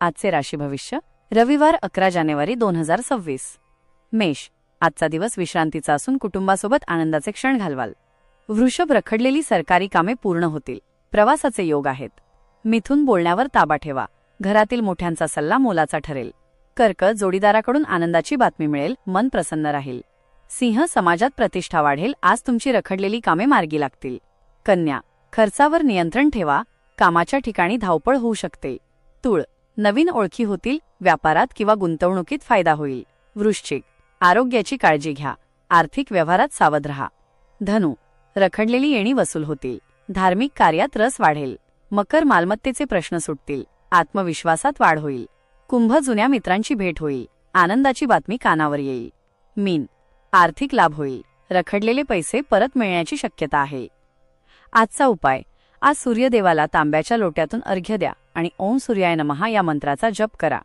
आजचे राशी भविष्य रविवार 11 जानेवारी 2026. मेष, आजचा दिवस विश्रांतीचा असून कुटुंबासोबत आनंदाचे क्षण घालवाल. वृषभ, रखडलेली सरकारी कामे पूर्ण होतील. प्रवासाचे योग आहेत. मिथुन, बोलण्यावर ताबा ठेवा. घरातील मोठ्यांचा सल्ला मोलाचा ठरेल. कर्क, जोडीदाराकडून आनंदाची बातमी मिळेल. मन प्रसन्न राहील. सिंह, समाजात प्रतिष्ठा वाढेल. आज तुमची रखडलेली कामे मार्गी लागतील. कन्या, खर्चावर नियंत्रण ठेवा. कामाच्या ठिकाणी धावपळ होऊ शकते. तुळ, नवीन ओळखी होतील. व्यापारात किंवा गुंतवणुकीत फायदा होईल. वृश्चिक, आरोग्याची काळजी घ्या. आर्थिक व्यवहारात सावध राहा. धनु, रखडलेली येणी वसूल होतील. धार्मिक कार्यात रस वाढेल. मकर, मालमत्तेचे प्रश्न सुटतील. आत्मविश्वासात वाढ होईल. कुंभ, जुन्या मित्रांची भेट होईल. आनंदाची बातमी कानावर येईल. मीन, आर्थिक लाभ होईल. रखडलेले पैसे परत मिळण्याची शक्यता आहे. आजचा उपाय, आज सूर्यदेवाला तांब्याच्या लोट्यातून अर्घ्य द्या आणि ओम सूर्याय नमः या मंत्राचा जप करा.